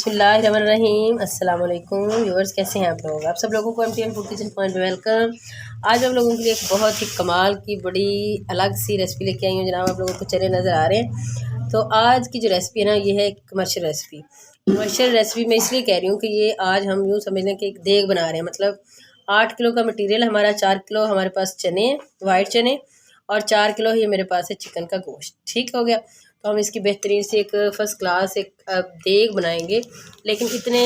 बिस्मिल्लाहिर्रहमानिर्रहीम। अस्सलाम वालेकुम व्यूअर्स, कैसे हैं आप लोग? आप सब लोगों को MTN food kitchen point welcome. आज हम लोगों के लिए एक बहुत ही कमाल की बड़ी अलग सी रेसिपी लेके आई हूँ जनाब। आप लोगों को चले नज़र आ रहे हैं। तो आज की जो रेसिपी है ना, ये है कमर्शियल रेसिपी। कमर्शियल रेसिपी मैं इसलिए कह रही हूँ कि ये आज हम यूँ समझ लें कि एक देग बना रहे हैं। मतलब 8 किलो का मटीरियल हमारा, 4 किलो हमारे पास चने, वाइट चने, और 4 किलो ये मेरे पास है चिकन का गोश्त। ठीक हो गया। तो हम इसकी बेहतरीन से एक फ़र्स्ट क्लास एक देग बनाएंगे, लेकिन इतने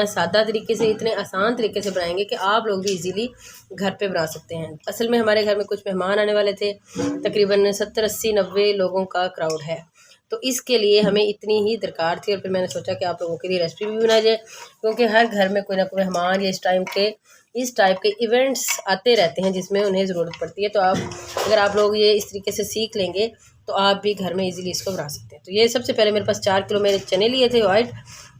सादा तरीके से, इतने आसान तरीके से बनाएंगे कि आप लोग भी इजीली घर पे बना सकते हैं। असल में हमारे घर में कुछ मेहमान आने वाले थे, तकरीबन 70 80 90 लोगों का क्राउड है। तो इसके लिए हमें इतनी ही दरकार थी, और फिर मैंने सोचा कि आप लोगों के लिए रेसिपी भी बनाई जाए, क्योंकि हर घर में कोई ना कोई मेहमान या इस टाइप के इवेंट्स आते रहते हैं जिसमें उन्हें ज़रूरत पड़ती है। तो अगर आप लोग ये इस तरीके से सीख लेंगे तो आप भी घर में इजीली इसको बना सकते हैं। तो ये सबसे पहले मेरे पास 4 किलो मेरे चने लिए थे वाइट।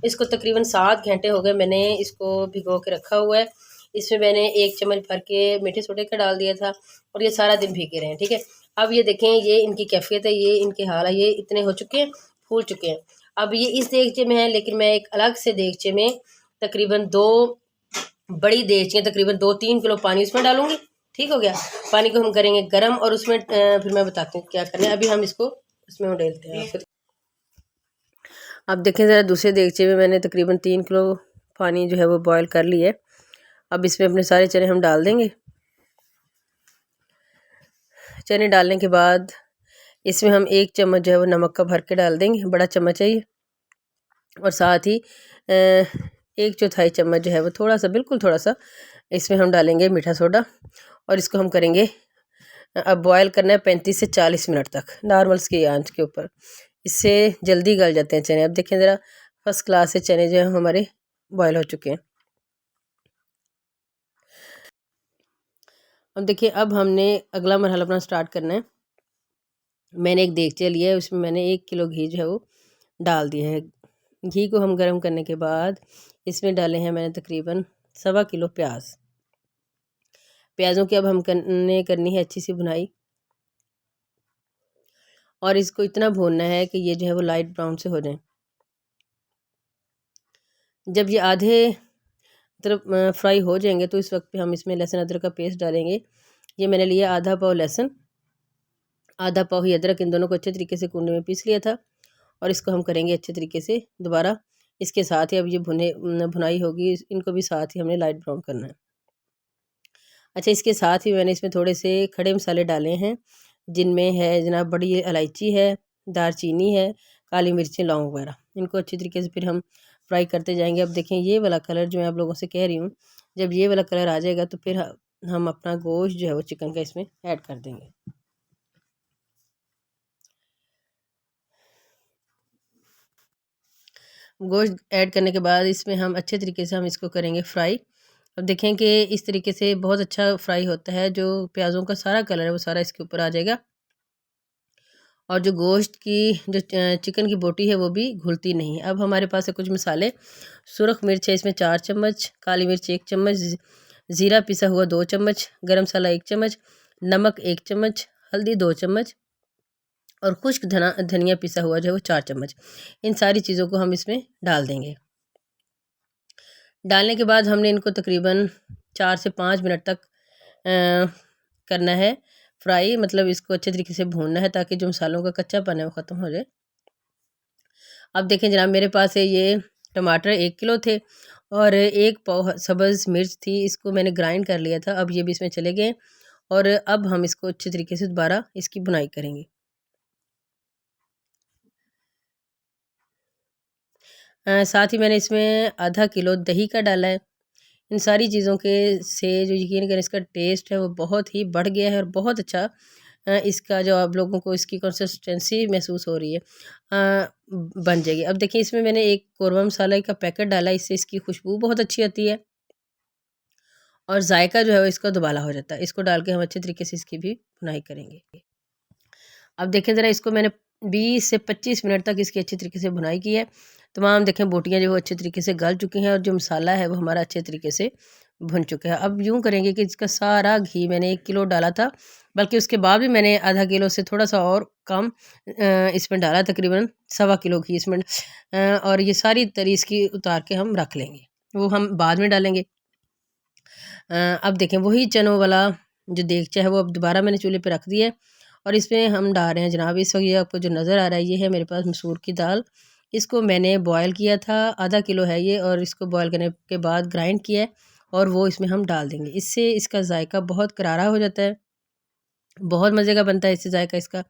इसको तकरीबन 7 घंटे हो गए मैंने इसको भिगो के रखा हुआ है। इसमें मैंने 1 चम्मच भर के मीठे सोडे का डाल दिया था, और ये सारा दिन भीगे रहे हैं। ठीक है। अब ये देखें, ये इनकी कैफियत है, ये इनके हाल है, ये इतने हो चुके हैं, फूल चुके हैं। अब ये इस देगचे में है, लेकिन मैं एक अलग से देगचे में तकरीबन 2 बड़ी देगचियाँ, तकरीबन 2-3 किलो पानी उसमें डालूंगी। ठीक हो गया। पानी को हम करेंगे गर्म, और उसमें फिर मैं बताती हूँ क्या करना है। अभी हम इसको उसमें उड़ेलते हैं। फिर अब देखें ज़रा, दूसरे देगचे में मैंने तकरीबन 3 किलो पानी जो है वो बॉयल कर लिया है। अब इसमें अपने सारे चने हम डाल देंगे। चने डालने के बाद इसमें हम 1 चम्मच जो है वो नमक का भर के डाल देंगे, बड़ा चम्मच है ये। और साथ ही 1/4 चम्मच जो है वो थोड़ा सा, बिल्कुल थोड़ा सा, इसमें हम डालेंगे मीठा सोडा। और इसको हम करेंगे, अब बॉयल करना है 35 से 40 मिनट तक नॉर्मल की आंच के ऊपर। इससे जल्दी गल जाते हैं चने। अब देखें ज़रा, फर्स्ट क्लास से चने जो हैं हमारे बॉयल हो चुके हैं। अब देखिए, अब हमने अगला मरहला अपना स्टार्ट करना है। मैंने एक देगचा लिया है, उसमें मैंने 1 किलो घी जो है वो डाल दिया है। घी को हम गर्म करने के बाद इसमें डाले हैं मैंने तकरीबन 1.25 किलो प्याज। प्याज़ों की अब हम करनी है अच्छी सी भुनाई, और इसको इतना भूनना है कि ये जो है वो लाइट ब्राउन से हो जाए। जब ये आधे तरफ फ्राई हो जाएंगे तो इस वक्त पे हम इसमें लहसुन अदरक का पेस्ट डालेंगे। ये मैंने लिया आधा पाव लहसुन, आधा पाव ही अदरक। इन दोनों को अच्छे तरीके से कूंडे में पीस लिया था, और इसको हम करेंगे अच्छे तरीके से दोबारा इसके साथ ही। अब ये भुनाई होगी, इनको भी साथ ही हमने लाइट ब्राउन करना है। अच्छा, इसके साथ ही मैंने इसमें थोड़े से खड़े मसाले डाले हैं, जिनमें है जनाब बड़ी इलायची है, दारचीनी है, काली मिर्चें, लौंग वगैरह। इनको अच्छी तरीके से फिर हम फ्राई करते जाएंगे। अब देखें, ये वाला कलर जो मैं आप लोगों से कह रही हूँ, जब ये वाला कलर आ जाएगा तो फिर हम अपना गोश्त जो है वो चिकन का इसमें ऐड कर देंगे। गोश्त ऐड करने के बाद इसमें हम अच्छे तरीके से हम इसको करेंगे फ्राई। अब देखें कि इस तरीके से बहुत अच्छा फ्राई होता है, जो प्याज़ों का सारा कलर है वो सारा इसके ऊपर आ जाएगा, और जो गोश्त की जो चिकन की बोटी है वो भी घुलती नहीं है। अब हमारे पास है कुछ मसाले। सुरख मिर्च है इसमें 4 चम्मच, काली मिर्च 1 चम्मच, ज़ीरा पिसा हुआ 2 चम्मच, गरम मसाला 1 चम्मच, नमक 1 चम्मच, हल्दी 2 चम्मच, और खुश्क धनिया पिसा हुआ जो है वो 4 चम्मच। इन सारी चीज़ों को हम इसमें डाल देंगे। डालने के बाद हमने इनको तकरीबन 4 से 5 मिनट तक करना है फ्राई। मतलब इसको अच्छे तरीके से भूनना है ताकि जो मसालों का कच्चापन है वो ख़त्म हो जाए। अब देखें जनाब, मेरे पास है ये टमाटर 1 किलो थे, और 1 पाव सब्ज़ मिर्च थी, इसको मैंने ग्राइंड कर लिया था। अब ये भी इसमें चले गए, और अब हम इसको अच्छे तरीके से दोबारा इसकी भुनाई करेंगे। साथ ही मैंने इसमें आधा किलो दही का डाला है। इन सारी चीज़ों के से जो यकीन करें इसका टेस्ट है वो बहुत ही बढ़ गया है, और बहुत अच्छा इसका जो आप लोगों को इसकी कंसिस्टेंसी महसूस हो रही है बन जाएगी। अब देखिए, इसमें मैंने एक कौरमा मसाला का पैकेट डाला, इससे इसकी खुशबू बहुत अच्छी आती है, और जायका जो है वो इसका दुबाला हो जाता है। इसको डाल के हम अच्छे तरीके से इसकी भी भुनाई करेंगे। अब देखें ज़रा, इसको मैंने 20 से 25 मिनट तक इसकी अच्छी तरीके से भुनाई की है। तमाम देखें बोटियाँ जो वो अच्छे तरीके से गल चुकी हैं, और जो मसाला है वो हमारा अच्छे तरीके से भुन चुका है। अब यूँ करेंगे कि इसका सारा घी मैंने 1 किलो डाला था, बल्कि उसके बाद भी मैंने आधा किलो से थोड़ा-सा और कम इसमें डाला, तकरीबन सवा किलो घी इसमें और ये सारी तरी इसकी उतार के हम रख लेंगे, वो हम बाद में डालेंगे। अब देखें वही चनों वाला जो देगचा है वो अब दोबारा मैंने चूल्हे पे रख दिया है और इसमें हम डाल रहे हैं जनाब, इस वक्त ये आपको जो नज़र आ रहा है ये है मेरे पास मसूर की दाल। इसको मैंने बॉयल किया था, आधा किलो है ये, और इसको बॉयल करने के बाद ग्राइंड किया है और वो इसमें हम डाल देंगे। इससे इसका जायका बहुत करारा हो जाता है, बहुत मज़े का बनता है इससे जायका इसका,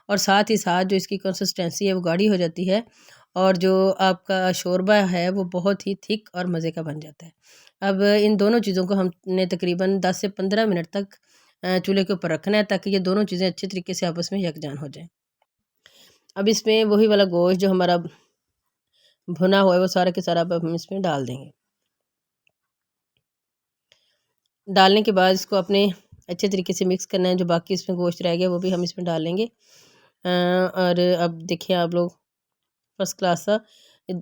और साथ ही साथ जो इसकी कंसिस्टेंसी है वो गाढ़ी हो जाती है और जो आपका शोरबा है वो बहुत ही थिक और मज़े का बन जाता है। अब इन दोनों चीज़ों को हमने तकरीबन 10 से 15 मिनट तक चूल्हे के ऊपर रखना है ताकि ये दोनों चीज़ें अच्छे तरीके से आपस में यकजान हो जाएँ। अब इसमें वही वाला गोश्त जो हमारा भुना हुआ है वो सारा के सारा अब हम इसमें डाल देंगे। डालने के बाद इसको अपने अच्छे तरीके से मिक्स करना है, जो बाकी इसमें गोश्त रह गया वो भी हम इसमें डाल लेंगे। और अब देखिए आप लोग फर्स्ट क्लास सा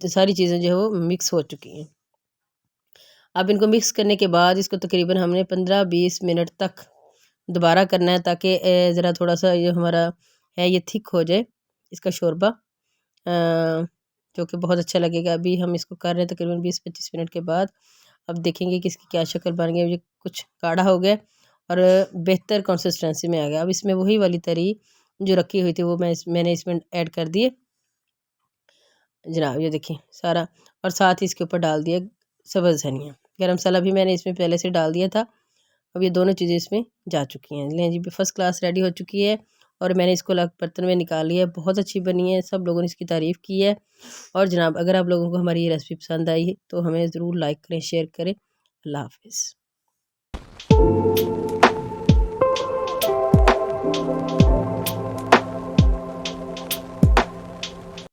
सारी चीज़ें जो है वो मिक्स हो चुकी हैं। अब इनको मिक्स करने के बाद इसको तकरीबन हमने 15-20 मिनट तक दोबारा करना है ताकि ज़रा थोड़ा सा ये हमारा है ये थिक हो जाए इसका शोरबा, जो कि बहुत अच्छा लगेगा। अभी हम इसको कर रहे हैं तकरीबन 20-25 मिनट के बाद। अब देखेंगे कि इसकी क्या शक्ल बन गई, ये कुछ गाढ़ा हो गया और बेहतर कंसिस्टेंसी में आ गया। अब इसमें वही वाली तरी जो रखी हुई थी वो मैंने इसमें ऐड कर दिए जनाब, ये देखिए सारा, और साथ ही इसके ऊपर डाल दिया सब्ज़ धनिया। गरम मसाला भी मैंने इसमें पहले से डाल दिया था। अब ये दोनों चीज़ें इसमें जा चुकी हैं। लें जी, फर्स्ट क्लास रेडी हो चुकी है और मैंने इसको अलग बर्तन में निकाल लिया है। बहुत अच्छी बनी है, सब लोगों ने इसकी तारीफ़ की है। और जनाब अगर आप लोगों को हमारी ये रेसिपी पसंद आई है तो हमें ज़रूर लाइक करें, शेयर करें। अल्लाह हाफ़िज़।